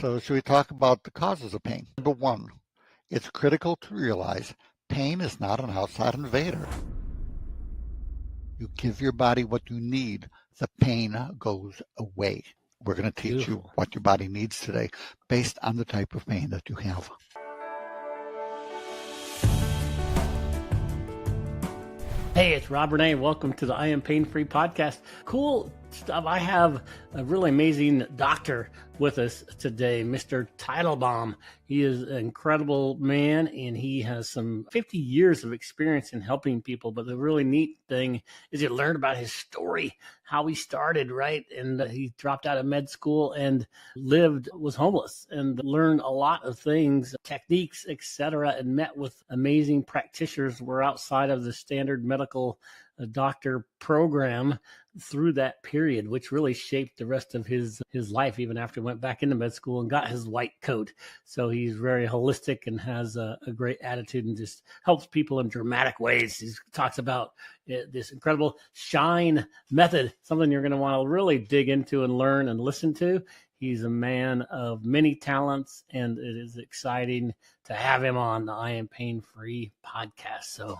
So should we talk about the causes of pain? Number one, it's critical to realize pain is not an outside invader. You give your body what you need, the pain goes away. We're going to teach you what your body needs today based on the type of pain that you have. Hey, it's Rob Renee. Welcome to the I Am Pain Free podcast. Cool stuff. I have a really amazing doctor with us today, Mr. Teitelbaum. He is an incredible man, and he has some 50 years of experience in helping people. But the really neat thing is you learn about his story, how he started, right? And he dropped out of med school and was homeless, and learned a lot of things, techniques, etc., and met with amazing practitioners who were outside of the standard medical doctor program through that period, which really shaped the rest of his life, even after he went back into med school and got his white coat. So he's very holistic and has a great attitude and just helps people in dramatic ways. He talks about this incredible shine method, something you're going to want to really dig into and learn and listen to. He's a man of many talents, and it is exciting to have him on the I Am Pain Free podcast. So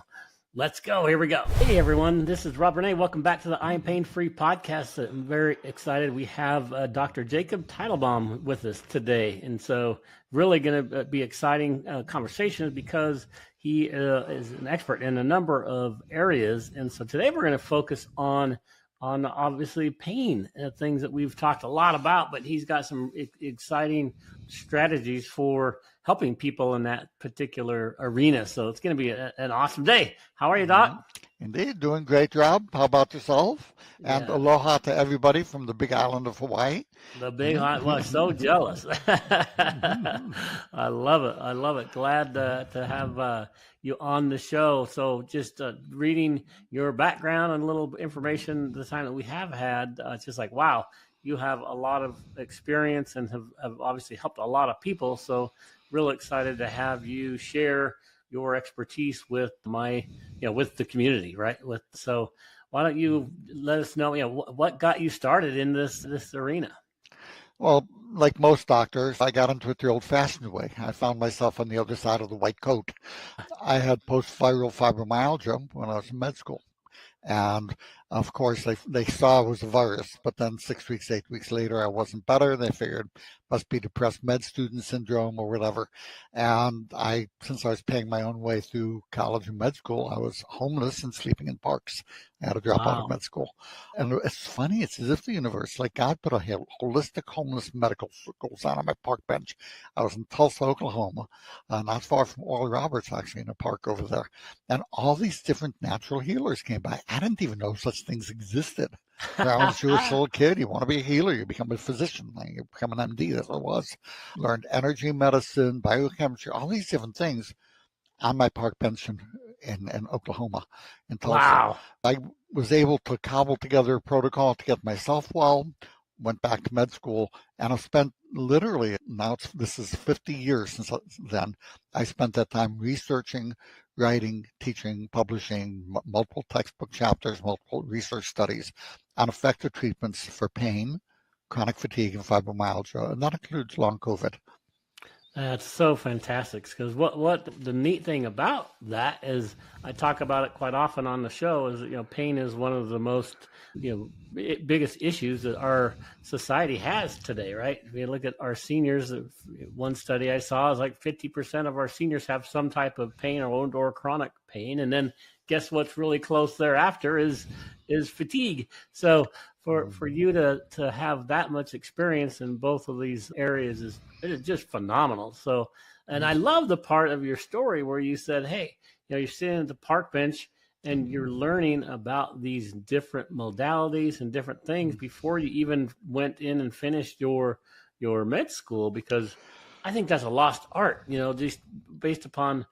let's go. Here we go. Hey, everyone. This is Rob Renee. Welcome back to the I Am Pain Free podcast. I'm very excited. We have Dr. Jacob Teitelbaum with us today. And so really going to be exciting conversations because he is an expert in a number of areas. And so today we're going to focus on obviously pain, things that we've talked a lot about, but he's got some exciting strategies for helping people in that particular arena. So it's going to be an awesome day. How are you, Doc? Indeed, doing great, Rob. How about yourself? And aloha to everybody from the big island of Hawaii. The big island. Well, so jealous. I love it. I love it. Glad to have you on the show. So just reading your background and a little information the time that we have had, it's just like, wow, you have a lot of experience and have obviously helped a lot of people. So real excited to have you share your expertise with with the community, right? So why don't you let us know, what got you started in this arena? Well, like most doctors, I got into it the old-fashioned way. I found myself on the other side of the white coat. I had post-viral fibromyalgia when I was in med school. And of course, they saw it was a virus, but then 6 weeks, 8 weeks later, I wasn't better. They figured must be depressed med student syndrome or whatever. And since I was paying my own way through college and med school, I was homeless and sleeping in parks. I had to drop out of med school. And it's funny, it's as if the universe, like God put a holistic homeless medical schools on my park bench. I was in Tulsa, Oklahoma, not far from Oral Roberts, actually, in a park over there. And all these different natural healers came by. I didn't even know such things existed. When I was a Jewish little kid, you want to be a healer, you become a physician, you become an MD, that's what it was. Learned energy medicine, biochemistry, all these different things on my park bench in Oklahoma, in Tulsa. Wow. I was able to cobble together a protocol to get myself well, went back to med school, and I've spent literally, this is 50 years since then, I spent that time researching, writing, teaching, publishing multiple textbook chapters, multiple research studies on effective treatments for pain, chronic fatigue, and fibromyalgia, and that includes long COVID. That's so fantastic, because what the neat thing about that is, I talk about it quite often on the show, is pain is one of the most biggest issues that our society has today, right? If you look at our seniors, one study I saw is like 50% of our seniors have some type of pain or chronic pain, and then guess what's really close thereafter is fatigue. So for you to have that much experience in both of these areas is just phenomenal. So, and I love the part of your story where you said, hey, you're sitting at the park bench and you're learning about these different modalities and different things before you even went in and finished your med school, because I think that's a lost art, just based upon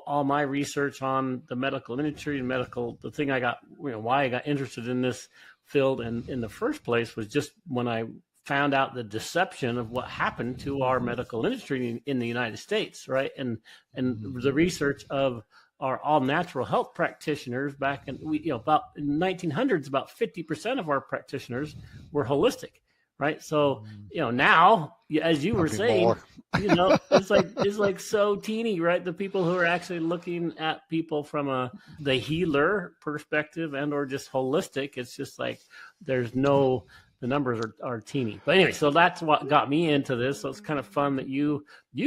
all my research on the medical industry and the thing I got, why I got interested in this field and in the first place was just when I found out the deception of what happened to our medical industry in the United States, right? And the research of our all natural health practitioners back in, about in 1900s, about 50% of our practitioners were holistic, right? So, now, as you were saying, it's like so teeny, right? The people who are actually looking at people from the healer perspective and or just holistic, it's just like the numbers are teeny. But anyway, so that's what got me into this. So it's kind of fun that you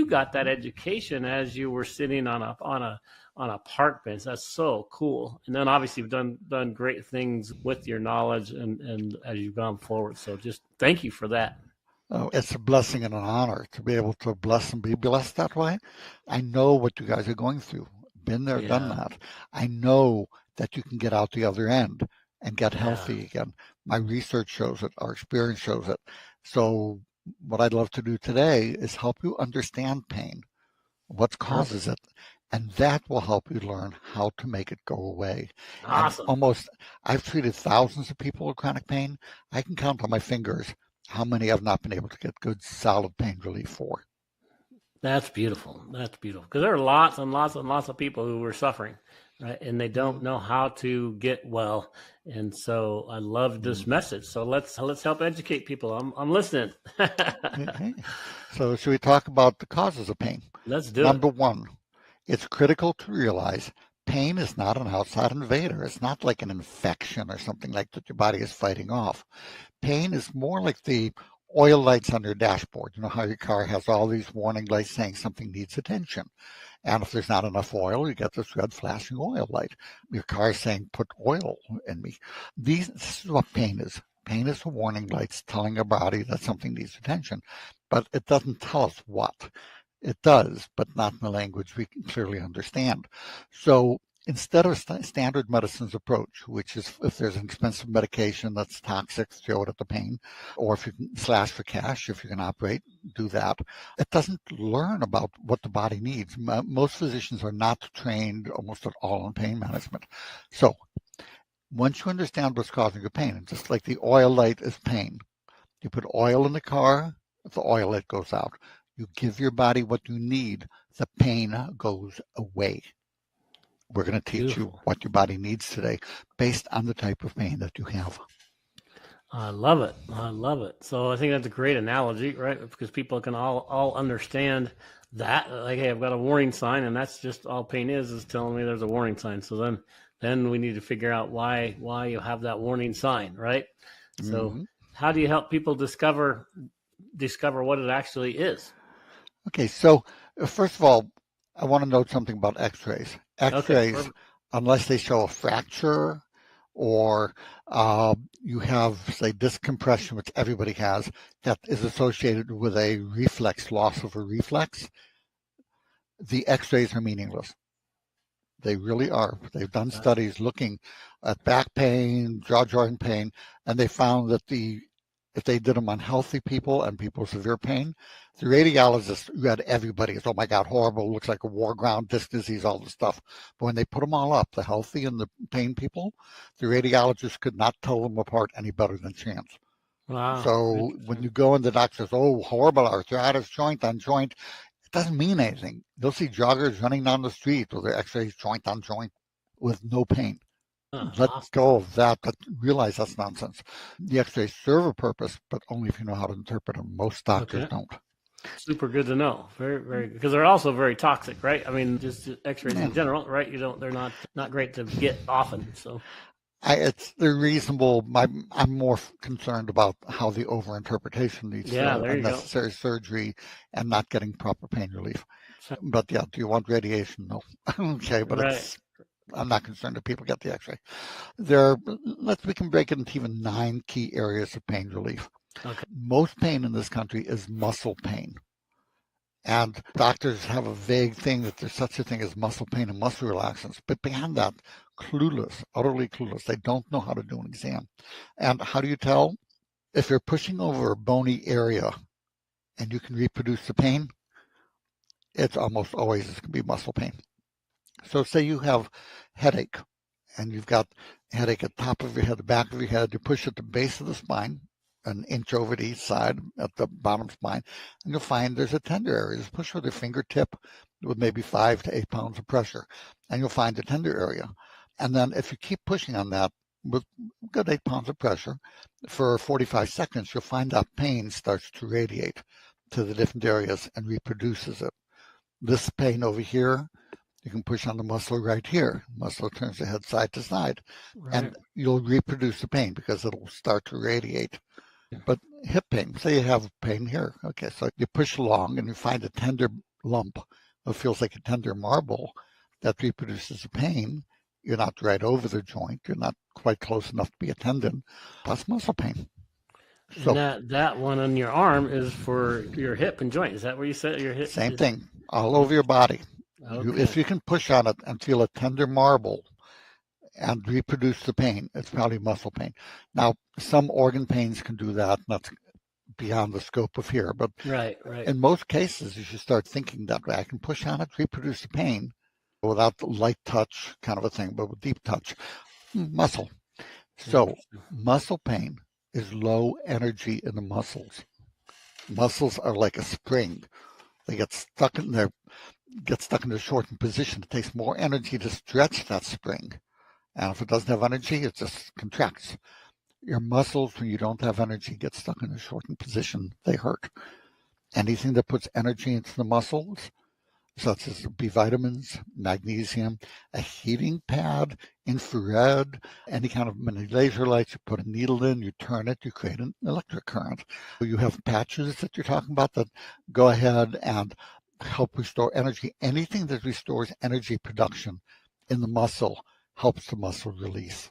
got that education as you were sitting on a park bench. That's so cool. And then obviously you've done great things with your knowledge and as you've gone forward. So just thank you for that. Oh, it's a blessing and an honor to be able to bless and be blessed that way. I know what you guys are going through. Been there, done that. I know that you can get out the other end and get healthy again. My research shows it. Our experience shows it. So what I'd love to do today is help you understand pain, what causes it, and that will help you learn how to make it go away. Awesome. And I've treated thousands of people with chronic pain. I can count on my fingers how many I've not been able to get good, solid pain relief for. That's beautiful. That's beautiful. Because there are lots and lots and lots of people who are suffering, right? And they don't know how to get well. And so I love this message. So let's help educate people. I'm listening. Okay. So should we talk about the causes of pain? Let's do Number one, it's critical to realize pain is not an outside invader. It's not like an infection or something like that your body is fighting off. Pain is more like the oil lights on your dashboard. You know how your car has all these warning lights saying something needs attention. And if there's not enough oil, you get this red flashing oil light. Your car is saying, put oil in me. This is what pain is. Pain is the warning lights telling your body that something needs attention. But it doesn't tell us what. It does, but not in the language we can clearly understand. So instead of standard medicine's approach, which is if there's an expensive medication that's toxic, throw it at the pain, or if you can slash for cash, if you can operate, do that. It doesn't learn about what the body needs. Most physicians are not trained almost at all in pain management. So once you understand what's causing your pain, just like the oil light is pain, you put oil in the car, the oil light goes out. You give your body what you need, the pain goes away. We're going to teach you what your body needs today based on the type of pain that you have. I love it. I love it. So I think that's a great analogy, right? Because people can all understand that. Like, hey, I've got a warning sign, and that's just all pain is telling me there's a warning sign. So then we need to figure out why you have that warning sign, right? So how do you help people discover what it actually is? Okay, so first of all, I want to note something about x-rays. X-rays, unless they show a fracture or you have, say, disc compression, which everybody has, that is associated with a reflex, loss of a reflex, the x-rays are meaningless. They really are. They've done studies looking at back pain, jaw joint pain, and they found that if they did them on healthy people and people with severe pain, the radiologists who had everybody is, oh my God, horrible, looks like a war ground, disc disease, all this stuff. But when they put them all up, the healthy and the pain people, the radiologists could not tell them apart any better than chance. Wow. So when you go and the doctor says, oh, horrible arthritis, joint on joint, it doesn't mean anything. You'll see joggers running down the street with their x-rays joint on joint with no pain. Let go of that, but realize that's nonsense. The x-rays serve a purpose, but only if you know how to interpret them. Most doctors don't. Super good to know. Very, very, because they're also very toxic, right? I mean, just x-rays in general, right? They're not great to get often. So they're reasonable. I'm more concerned about how the overinterpretation leads to unnecessary surgery and not getting proper pain relief. But do you want radiation? No. Okay, but I'm not concerned if people get the x-ray. We can break it into even 9 key areas of pain relief. Okay. Most pain in this country is muscle pain. And doctors have a vague thing that there's such a thing as muscle pain and muscle relaxants. But beyond that, clueless, utterly clueless. They don't know how to do an exam. And how do you tell? If you're pushing over a bony area and you can reproduce the pain, it's almost always going to be muscle pain. So say you have headache and you've got headache at the top of your head, the back of your head, you push at the base of the spine, an inch over to each side at the bottom spine, and you'll find there's a tender area. Just push with your fingertip with maybe 5 to 8 pounds of pressure, and you'll find a tender area. And then if you keep pushing on that, with a good 8 pounds of pressure for 45 seconds, you'll find that pain starts to radiate to the different areas and reproduces it. This pain over here, you can push on the muscle right here. Muscle turns the head side to side, and you'll reproduce the pain because it'll start to radiate. But hip pain, say you have pain here. Okay, so you push along and you find a tender lump that feels like a tender marble that reproduces the pain. You're not right over the joint. You're not quite close enough to be a tendon. That's muscle pain. So that one on your arm is for your hip and joint. Is that where you said your hip? Same thing, all over your body. Okay. If you can push on it and feel a tender marble and reproduce the pain, it's probably muscle pain. Now, some organ pains can do that, and that's beyond the scope of here. But in most cases, you should start thinking that way. I can push on it, reproduce the pain without the light touch kind of a thing, but with deep touch. Muscle. So muscle pain is low energy in the muscles. Muscles are like a spring. They get stuck in a shortened position. It takes more energy to stretch that spring. And if it doesn't have energy, it just contracts. Your muscles, when you don't have energy, get stuck in a shortened position. They hurt. Anything that puts energy into the muscles, such as B vitamins, magnesium, a heating pad, infrared, any kind of mini laser lights, you put a needle in, you turn it, you create an electric current. You have patches that you're talking about that go ahead and help restore energy. Anything that restores energy production in the muscle helps the muscle release.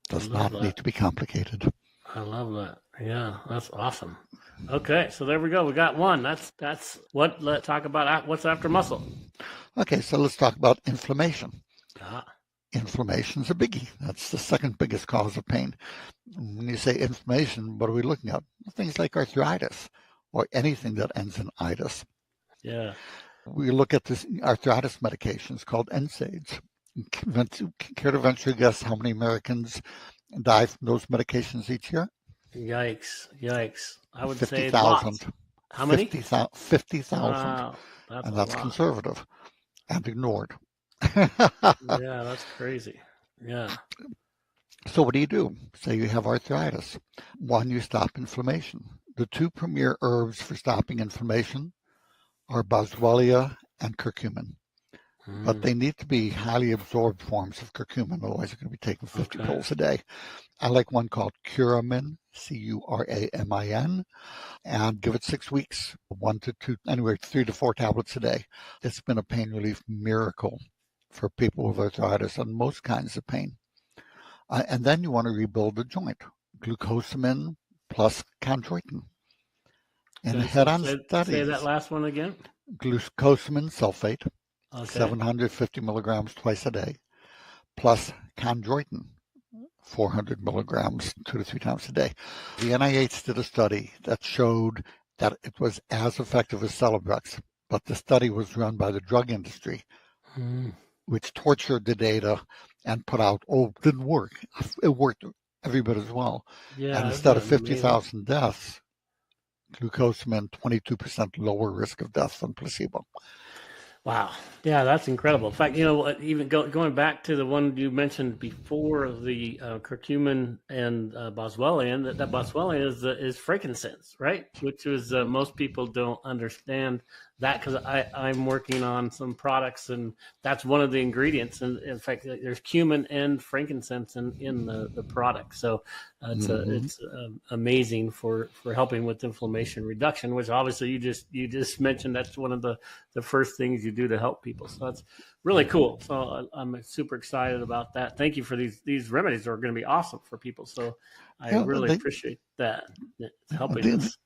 Does not need to be complicated. I love that. Yeah, that's awesome. Okay, so there we go. We got one. That's what. Let's talk about what's after muscle. Okay, so let's talk about inflammation. Inflammation is a biggie. That's the second biggest cause of pain. When you say inflammation, what are we looking at? Things like arthritis or anything that ends in itis. Yeah. We look at this arthritis medications called NSAIDs. Care to venture a guess how many Americans die from those medications each year? Yikes. I would 50, say lots. How many? 50,000. Wow, and that's conservative and ignored. Yeah, that's crazy. Yeah. So what do? Say you have arthritis. One, you stop inflammation. The two premier herbs for stopping inflammation are boswellia and curcumin. But they need to be highly absorbed forms of curcumin, otherwise you're going to be taking 50 pills a day. I like one called Curamin, Curamin, and give it 6 weeks, 1 to 2, anywhere 3 to 4 tablets a day. It's been a pain relief miracle for people with arthritis and most kinds of pain. And then you want to rebuild the joint, glucosamine plus chondroitin. And head-on studies. Say that last one again. Glucosamine sulfate. 750 milligrams twice a day, plus chondroitin, 400 milligrams 2 to 3 times a day. The NIH did a study that showed that it was as effective as Celebrex, but the study was run by the drug industry, which tortured the data and put out, it didn't work. It worked every bit as well. Yeah, and instead of 50,000 deaths, glucosamine, 22% lower risk of death than placebo. Wow. Yeah, that's incredible. In fact, even going back to the one you mentioned before, the curcumin and boswellia, that boswellia is frankincense, right? Which is most people don't understand that because I'm working on some products and that's one of the ingredients. And in fact, there's cumin and frankincense in the product. So it's amazing for helping with inflammation reduction, which obviously you just mentioned that's one of the first things you do to help people. So that's really cool. So I'm super excited about that. Thank you for these remedies are going to be awesome for people. So I really appreciate that. It's helping us.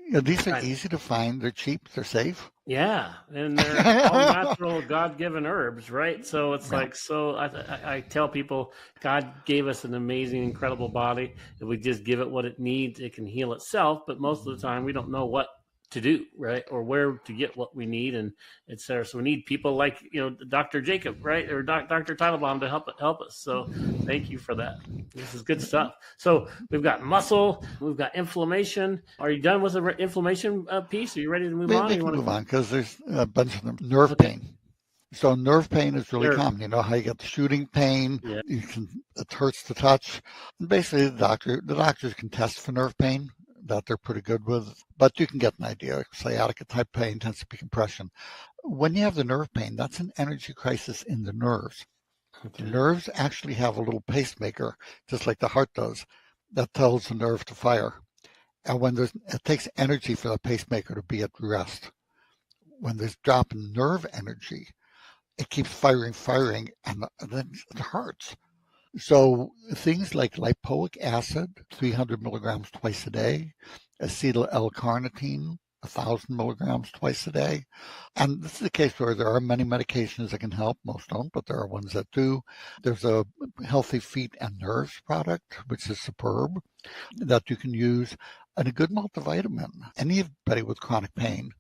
Yeah, these are easy to find. They're cheap. They're safe. Yeah, and they're all natural, God-given herbs, right? So it's I tell people God gave us an amazing, incredible body. If we just give it what it needs, it can heal itself. But most of the time, we don't know what to do, right? Or where to get what we need, and et cetera. So we need people like, Dr. Jacob, right? Or Dr. Teitelbaum to help us. So thank you for that. This is good stuff. So we've got muscle, we've got inflammation. Are you done with the inflammation piece? Are you ready to move on? We can move on because there's a bunch of them. Nerve pain. So nerve pain is really Sure. common. You know how you get the shooting pain, Yeah. it hurts to touch. And basically the doctors can test for nerve pain that they're pretty good with, but you can get an idea. Sciatica type pain tends to be compression. When you have the nerve pain, that's an energy crisis in the nerves. The Okay. nerves actually have a little pacemaker, just like the heart does, that tells the nerve to fire. And it takes energy for the pacemaker to be at rest. When there's drop in nerve energy, it keeps firing, and then it hurts. So things like lipoic acid, 300 milligrams twice a day, acetyl L-carnitine, 1,000 milligrams twice a day. And this is a case where there are many medications that can help. Most don't, but there are ones that do. There's a healthy feet and nerves product, which is superb, that you can use, and a good multivitamin. Anybody with chronic pain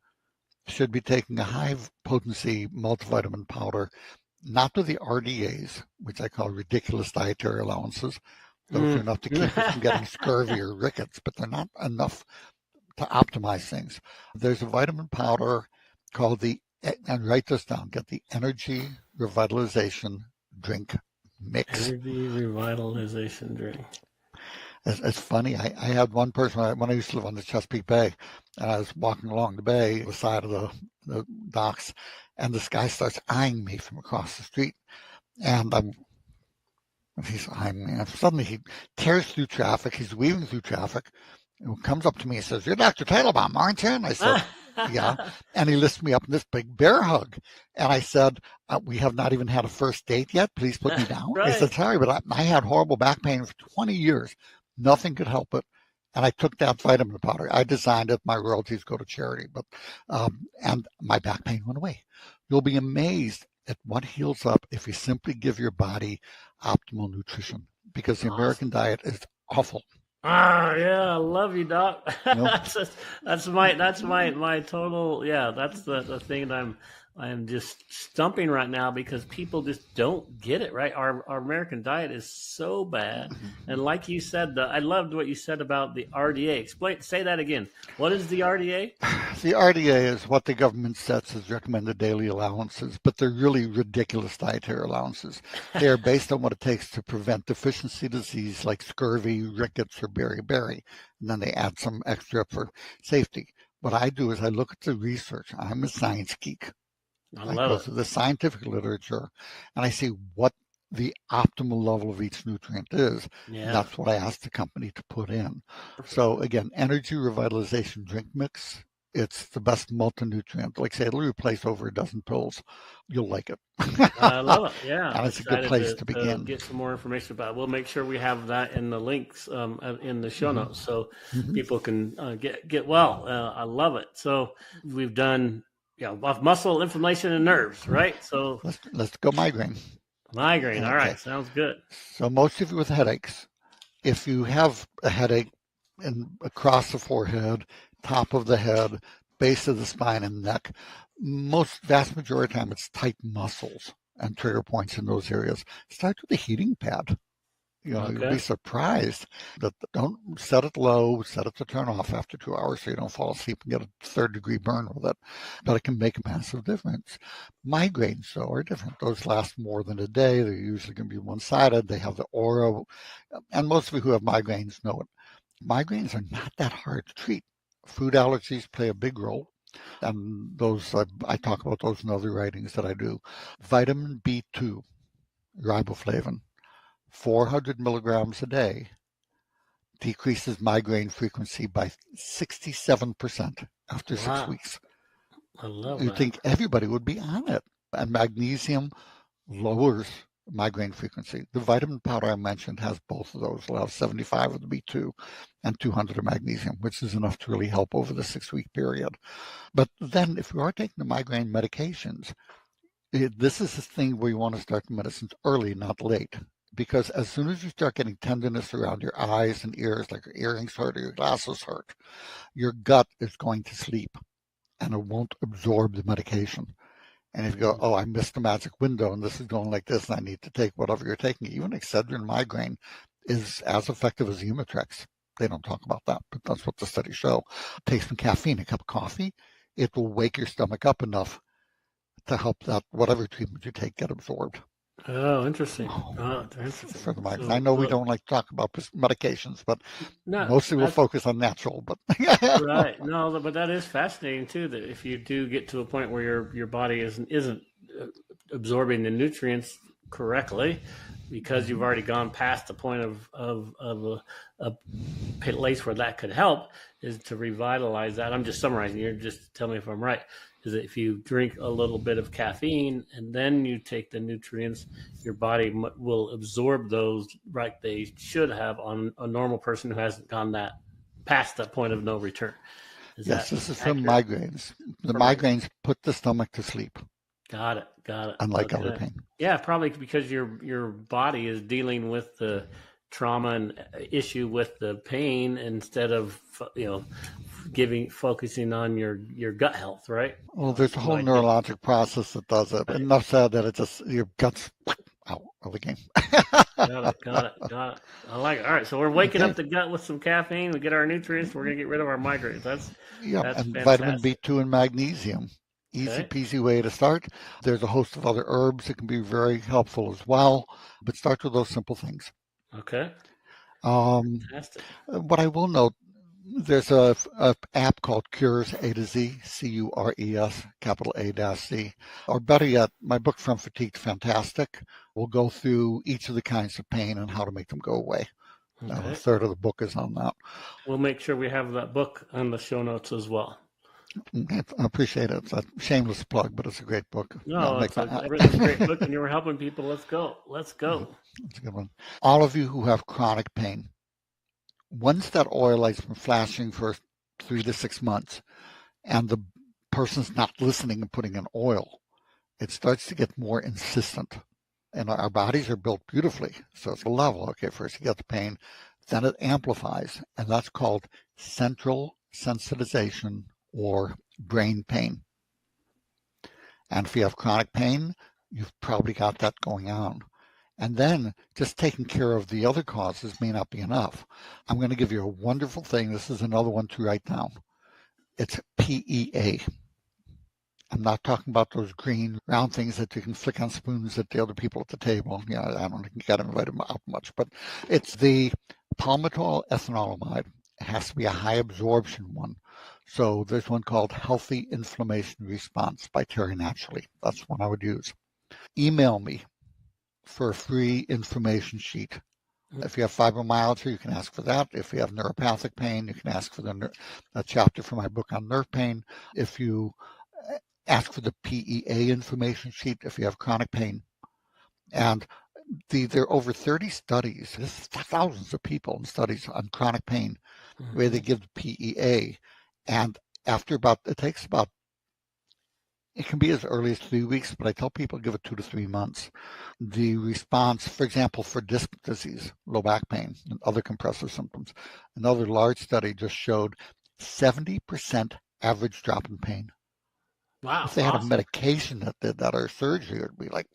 should be taking a high potency multivitamin powder, not with the RDAs, which I call ridiculous dietary allowances. Those are enough to keep us from getting scurvy or rickets, but they're not enough to optimize things. There's a vitamin powder called and write this down, get the Energy Revitalization Drink Mix. Energy revitalization drink. It's funny. I had one person when I used to live on the Chesapeake Bay, and I was walking along the bay, the side of the docks, and this guy starts eyeing me from across the street, and he's eyeing me, and suddenly he tears through traffic. He's weaving through traffic, and comes up to me and says, "You're Dr. Teitelbaum, aren't you?" And I said, "Yeah." And he lifts me up in this big bear hug, and I said, "We have not even had a first date yet. Please put me down." Right. I said, "Sorry, but I had horrible back pain for 20 years. Nothing could help it." And I took that vitamin powder. I designed it. My royalties go to charity, but and my back pain went away. You'll be amazed at what heals up if you simply give your body optimal nutrition, because the American diet is awful. Yeah, I love you, Doc. Nope. that's my total. Yeah, that's the thing that I'm just stumping right now, because people just don't get it right. Our American diet is so bad, and like you said, I loved what you said about the RDA. Say that again. What is the RDA? The RDA is what the government sets as recommended daily allowances, but they're really ridiculous dietary allowances. They are based on what it takes to prevent deficiency disease like scurvy, rickets, or beriberi, and then they add some extra for safety. What I do is I look at the research. I'm a science geek. I go through the scientific literature, and I see what the optimal level of each nutrient is. Yeah. That's what I ask the company to put in. So again, Energy Revitalization Drink Mix. It's the best multi-nutrient. Like I say, it'll replace over a dozen pills. You'll like it. I love it. Yeah, and it's a good place to begin. Get some more information about it. We'll make sure we have that in the links in the show notes, so people can get well. I love it. So we've done muscle inflammation and nerves, right? So let's go migraine. Migraine. Okay. All right, sounds good. So most of you with headaches, if you have a headache across the forehead, top of the head, base of the spine and neck, vast majority of the time it's tight muscles and trigger points in those areas. Start with a heating pad. You'll be surprised that don't set it low, set it to turn off after 2 hours so you don't fall asleep and get a third-degree burn with it. But it can make a massive difference. Migraines, though, are different. Those last more than a day. They're usually going to be one-sided. They have the aura, and most of you who have migraines know it. Migraines are not that hard to treat. Food allergies play a big role, and those I talk about those in other writings that I do. Vitamin B2, riboflavin, 400 milligrams a day decreases migraine frequency by 67% after 6 weeks. I love You'd think everybody would be on it. And magnesium lowers migraine frequency. The vitamin powder I mentioned has both of those, allows 75 of the B2 and 200 of magnesium, which is enough to really help over the 6-week period. But then if you are taking the migraine medications, this is the thing where you want to start the medicines early, not late. Because as soon as you start getting tenderness around your eyes and ears, like your earrings hurt or your glasses hurt, your gut is going to sleep and it won't absorb the medication. And if you go, oh, I missed the magic window and this is going like this and I need to take whatever you're taking, even Excedrin migraine is as effective as Umitrex. They don't talk about that, but that's what the studies show. Take some caffeine, a cup of coffee, it will wake your stomach up enough to help that whatever treatment you take get absorbed. Oh, interesting. Oh, interesting. For the migraine. I know we don't like to talk about medications, but no, mostly we'll focus on natural. But right, no, but that is fascinating too. That if you do get to a point where your body isn't absorbing the nutrients correctly, because you've already gone past the point of a place where that could help, is to revitalize that. I'm just summarizing. You're just tell me if I'm right. Is that if you drink a little bit of caffeine and then you take the nutrients, your body will absorb those like they should have on a normal person who hasn't gone past that point of no return. Yes, this is from migraines. The migraines put the stomach to sleep. Got it. Unlike other pain. Yeah, probably because your body is dealing with the trauma and issue with the pain instead of focusing on your gut health, right? Well, there's a whole neurologic process that does it. Right. Enough said that it's just your gut's out of the game. Got it. I like it. All right, so we're waking up the gut with some caffeine. We get our nutrients. We're gonna get rid of our migraines. That's and vitamin B2 and magnesium. Easy peasy way to start. There's a host of other herbs that can be very helpful as well, but start with those simple things. Okay. Fantastic. What I will note, there's a app called Cures A to Z, CURES, capital A-C. Or better yet, my book From Fatigue to Fantastic will go through each of the kinds of pain and how to make them go away. Okay. A third of the book is on that. We'll make sure we have that book on the show notes as well. I appreciate it. It's a shameless plug, but it's a great book. No, it's a great book, and you were helping people. Let's go. That's a good one. All of you who have chronic pain, once that oil light's been flashing for 3 to 6 months, and the person's not listening and putting in oil, it starts to get more insistent. And our bodies are built beautifully. So it's a level. Okay, first you get the pain, then it amplifies, and that's called central sensitization or brain pain. And if you have chronic pain, you've probably got that going on. And then just taking care of the other causes may not be enough. I'm going to give you a wonderful thing. This is another one to write down. It's PEA. I'm not talking about those green round things that you can flick on spoons at the other people at the table. I don't think you got to invite them out much, but it's the palmitoyl ethanolamide. It has to be a high absorption one. So there's one called Healthy Inflammation Response by Terry Naturally. That's one I would use. Email me for a free information sheet. If you have fibromyalgia, you can ask for that. If you have neuropathic pain, you can ask for the chapter from my book on nerve pain. If you ask for the PEA information sheet, if you have chronic pain. And there are over 30 studies, this is thousands of people in studies on chronic pain, where they give the PEA. And after it can be as early as 3 weeks, but I tell people give it 2 to 3 months. The response, for example, for disc disease, low back pain, and other compressive symptoms, another large study just showed 70% average drop in pain. Wow. If they had a medication that did that or surgery, it would be like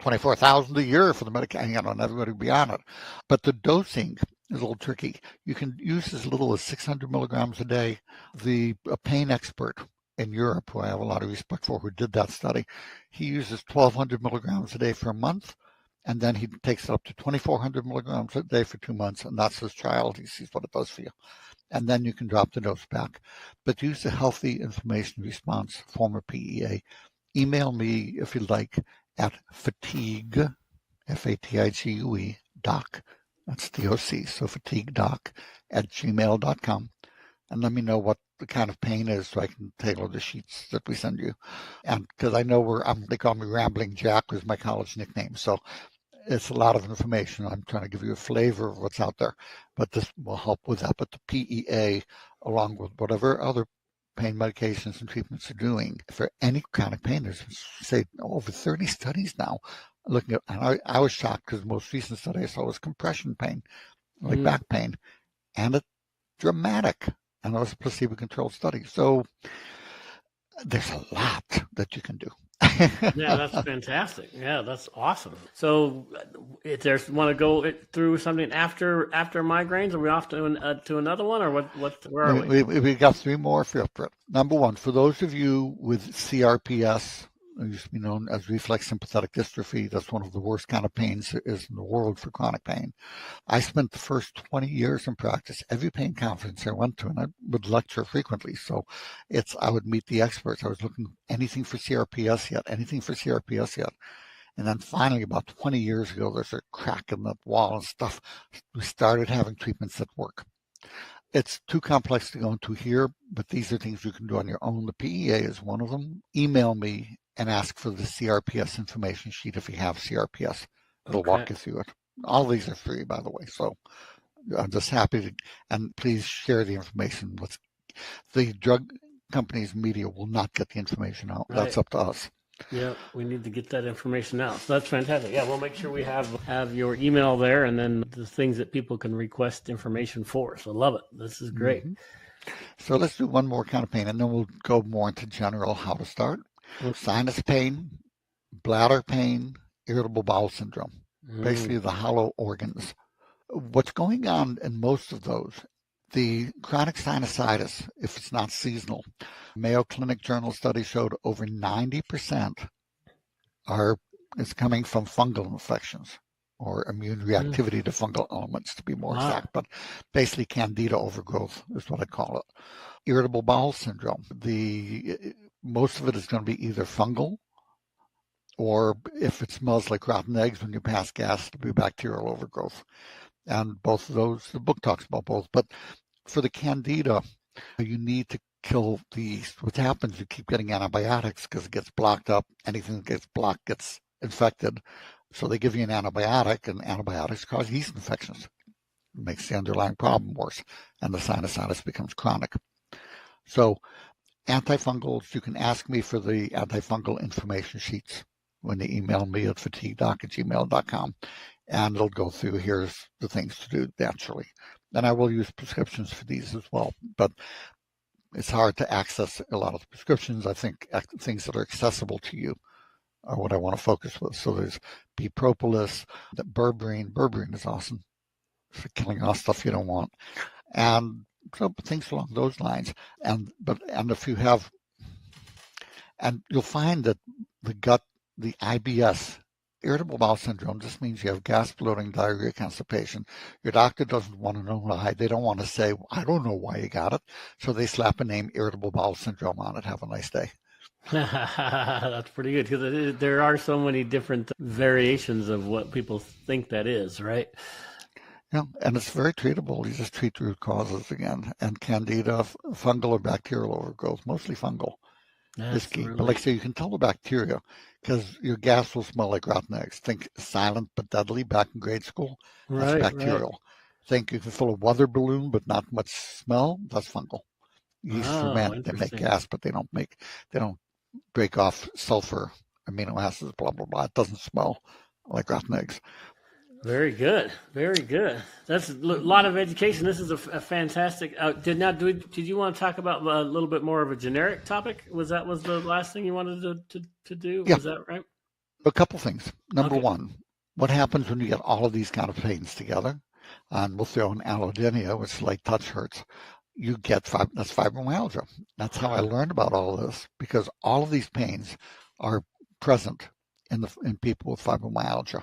$24,000 a year for the medication, and everybody would be on it. But the dosing is a little tricky. You can use as little as 600 milligrams a day. The pain expert in Europe, who I have a lot of respect for, who did that study, he uses 1,200 milligrams a day for a month, and then he takes it up to 2,400 milligrams a day for 2 months, and that's his trial. He sees what it does for you. And then you can drop the dose back. But use the Healthy Inflammation Response, former PEA. Email me if you'd like at fatigue, FATIGUE, doc, that's DOC, so fatiguedoc@gmail.com. And let me know what the kind of pain is so I can tailor the sheets that we send you. And because I know they call me Rambling Jack, was my college nickname. So it's a lot of information. I'm trying to give you a flavor of what's out there, but this will help with that. But the PEA, along with whatever other pain medications and treatments are doing for any kind of pain, there's say over 30 studies now looking at, and I was shocked because the most recent study I saw was compression pain, like back pain, and it's dramatic. And it was a placebo-controlled study. So there's a lot that you can do. Yeah, that's fantastic. Yeah, that's awesome. So if there's want to go through something after migraines, are we off to another one, or where are we? We got 3 more for it. Number one, for those of you with CRPS, It used to be known as reflex sympathetic dystrophy. That's one of the worst kind of pains there is in the world for chronic pain. I spent the first 20 years in practice. Every pain conference I went to, and I would lecture frequently. So I would meet the experts. I was looking anything for CRPS yet, anything for CRPS yet. And then finally, about 20 years ago, there's a crack in the wall and stuff. We started having treatments that work. It's too complex to go into here, but these are things you can do on your own. The PEA is one of them. Email me and ask for the CRPS information sheet if you have CRPS. It'll walk you through it. All of these are free, by the way. So I'm just happy to, and please share the information. The drug companies' media will not get the information out. Right. That's up to us. Yeah, we need to get that information out. So that's fantastic. Yeah, we'll make sure we have your email there, and then the things that people can request information for. So love it. This is great. So let's do one more kind of pain, and then we'll go more into general how to start. Sinus pain, bladder pain, irritable bowel syndrome, basically the hollow organs. What's going on in most of those, the chronic sinusitis, if it's not seasonal, Mayo Clinic Journal study showed over 90% is coming from fungal infections or immune reactivity to fungal elements, to be more exact, but basically candida overgrowth is what I call it. Irritable bowel syndrome, most of it is going to be either fungal, or if it smells like rotten eggs when you pass gas, it'll be bacterial overgrowth. And both of those, the book talks about both. But for the candida, you need to kill the yeast. What happens, you keep getting antibiotics because it gets blocked up. Anything that gets blocked gets infected. So they give you an antibiotic, and antibiotics cause yeast infections. It makes the underlying problem worse, and the sinusitis becomes chronic. So antifungals, you can ask me for the antifungal information sheets when you email me at fatiguedoc@gmail.com, and it'll go through, here's the things to do naturally. And I will use prescriptions for these as well, but it's hard to access a lot of the prescriptions. I think things that are accessible to you are what I want to focus with. So there's propolis, the berberine. Berberine is awesome for killing off stuff you don't want. And so things along those lines. And if you have, and you'll find that the gut, the IBS, irritable bowel syndrome, just means you have gas, bloating, diarrhea, constipation. Your doctor doesn't want to know why. They don't want to say, I don't know why you got it. So they slap a name, irritable bowel syndrome, on it. Have a nice day. That's pretty good, because there are so many different variations of what people think that is, right? Yeah, and it's very treatable. You just treat the root causes again. And candida, fungal or bacterial overgrowth, mostly fungal. Is key. But like I say, you can tell the bacteria because your gas will smell like rotten eggs. Think silent but deadly back in grade school. That's bacterial. Right. Think you can fill a weather balloon but not much smell. That's fungal. Yeast ferment. They make gas, but they don't break off sulfur, amino acids, blah blah blah. It doesn't smell like rotten eggs. Very good. Very good. That's a lot of education. This is a fantastic. Did you want to talk about a little bit more of a generic topic? Was the last thing you wanted to do? Yeah. Was that right? A couple things. Number one, what happens when you get all of these kind of pains together? And we'll throw in allodynia, which light touch hurts. You get that's fibromyalgia. That's how I learned about all of this, because all of these pains are present in people with fibromyalgia,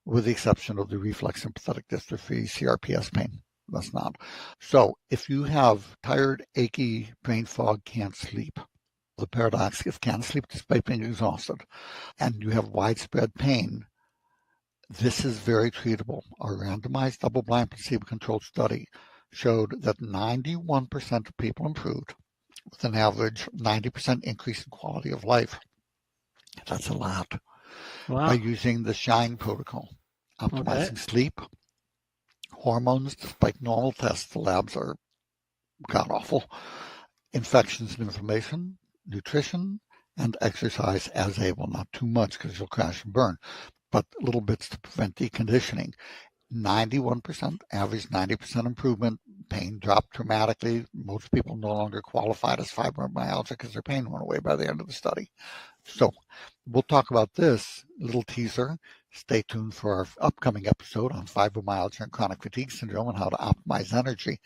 with the exception of the reflex sympathetic dystrophy, CRPS pain. That's not. So if you have tired, achy, brain fog, can't sleep, the paradox is can't sleep despite being exhausted, and you have widespread pain, this is very treatable. Our randomized double-blind placebo-controlled study showed that 91% of people improved with an average 90% increase in quality of life. That's a lot. Wow. By using the SHINE protocol, optimizing sleep, hormones, despite normal tests, the labs are god-awful, infections and inflammation, nutrition, and exercise as able, not too much because you'll crash and burn, but little bits to prevent deconditioning. 91%, average 90% improvement, pain dropped dramatically. Most people no longer qualified as fibromyalgia because their pain went away by the end of the study. So we'll talk about this, little teaser. Stay tuned for our upcoming episode on fibromyalgia and chronic fatigue syndrome and how to optimize energy,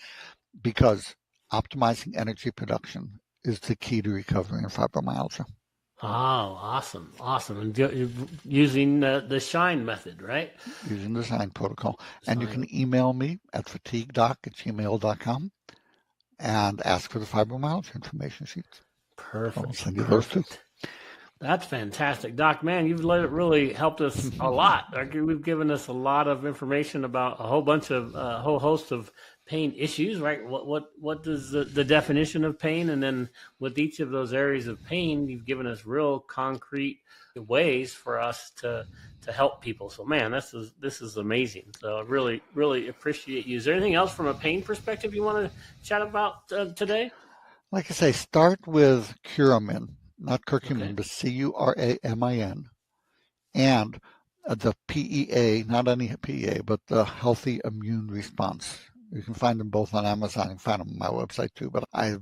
because optimizing energy production is the key to recovery in fibromyalgia. Oh, awesome. Awesome. And using the shine method, right? Using the shine protocol. And you Shine. can email me at fatiguedoc@gmail.com and ask for the fibromyalgia information sheets. Perfect. I'll send you those too. That's fantastic. Doc, man, you've really helped us a lot. We've given us a lot of information about a whole host of pain issues, right? What does the definition of pain? And then with each of those areas of pain, you've given us real concrete ways for us to help people. So man, this is amazing. So I really appreciate you. Is there anything else from a pain perspective you want to chat about today? Like I say, start with Curamin, not curcumin, Okay. but Curamin, and the PEA, not any PEA, but the healthy immune response. You can find them both on Amazon. You can find them on my website too. But I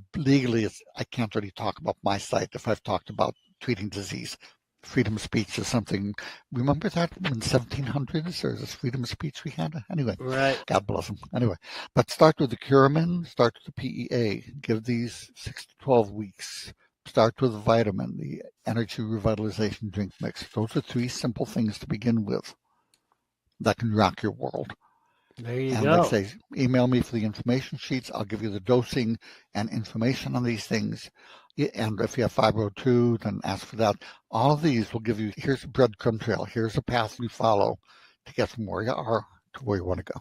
can't really talk about my site if I've talked about treating disease. Freedom of speech is something. Remember that in the 1700s? There's this freedom of speech we had. Anyway, Right. God bless them. Anyway, but start with the Curamin, start with the PEA. Give these 6 to 12 weeks. Start with the vitamin, the energy revitalization drink mix. Those are 3 simple things to begin with that can rock your world. There you And go. like I say, email me for the information sheets. I'll give you the dosing and information on these things. And if you have fibro too, then ask for that. All of these will give you, here's a breadcrumb trail. Here's a path you follow to get from where you are to where you want to go.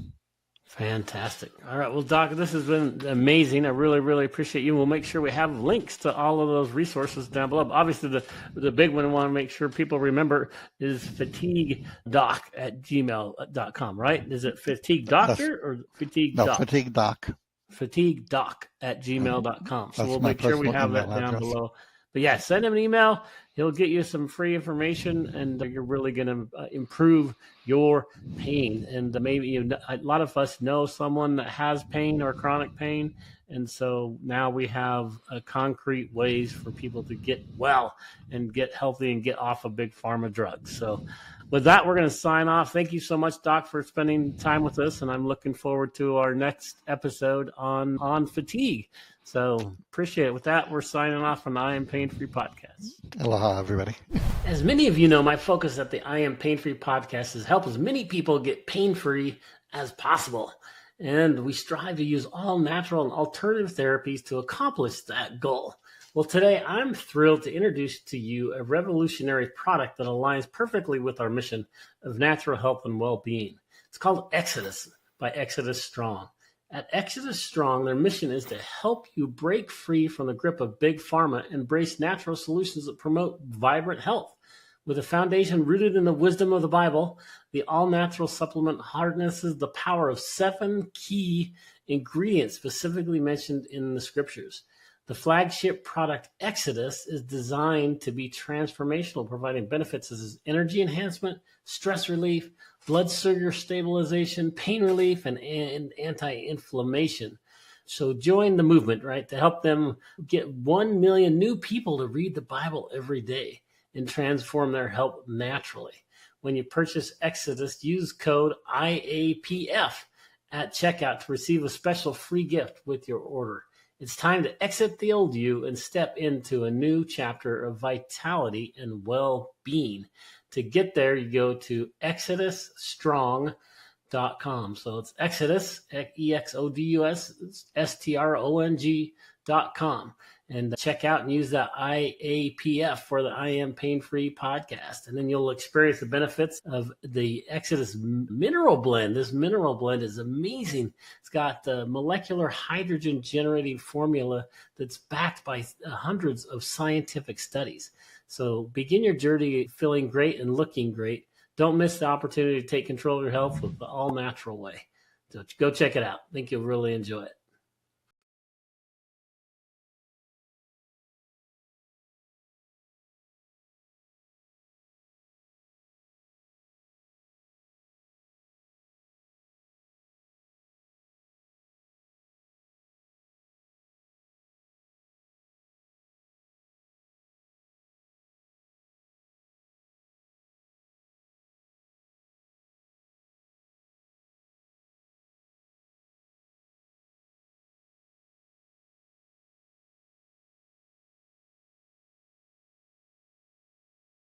Fantastic. All right. Well, Doc, this has been amazing. I really appreciate you. We'll make sure we have links to all of those resources down below. Obviously, the big one I want to make sure people remember is fatiguedoc@gmail.com, right? Is it fatigue doctor or fatigue doc? No, fatigue doc. fatiguedoc@gmail.com. So we'll my make sure we personal have that email down address. below. But yeah, send him an email. He'll get you some free information, and you're really going to improve your pain. And maybe a lot of us know someone that has pain or chronic pain. And so now we have concrete ways for people to get well and get healthy and get off of big pharma drugs. So with that, we're going to sign off. Thank you so much, Doc, for spending time with us. And I'm looking forward to our next episode on fatigue. So appreciate it. With that, we're signing off on the I Am Pain Free Podcast. Aloha, everybody. As many of you know, my focus at the I Am Pain Free Podcast is help as many people get pain-free as possible. And we strive to use all natural and alternative therapies to accomplish that goal. Well, today I'm thrilled to introduce to you a revolutionary product that aligns perfectly with our mission of natural health and well-being. It's called Exodus by Exodus Strong. At Exodus Strong, their mission is to help you break free from the grip of big pharma and embrace natural solutions that promote vibrant health. With a foundation rooted in the wisdom of the Bible, the all-natural supplement harnesses the power of 7 key ingredients specifically mentioned in the scriptures. The flagship product, Exodus, is designed to be transformational, providing benefits such as energy enhancement, stress relief, blood sugar stabilization, pain relief, and anti-inflammation. So join the movement, right, to help them get 1 million new people to read the Bible every day and transform their health naturally. When you purchase Exodus, use code IAPF at checkout to receive a special free gift with your order. It's time to exit the old you and step into a new chapter of vitality and well-being. To get there, you go to exodusstrong.com. So it's Exodus, EXODUS, and check out and use that IAPF for the I Am Pain Free Podcast. And then you'll experience the benefits of the Exodus mineral blend. This mineral blend is amazing. It's got the molecular hydrogen generating formula that's backed by hundreds of scientific studies. So begin your journey feeling great and looking great. Don't miss the opportunity to take control of your health with the all natural way. So go check it out. I think you'll really enjoy it.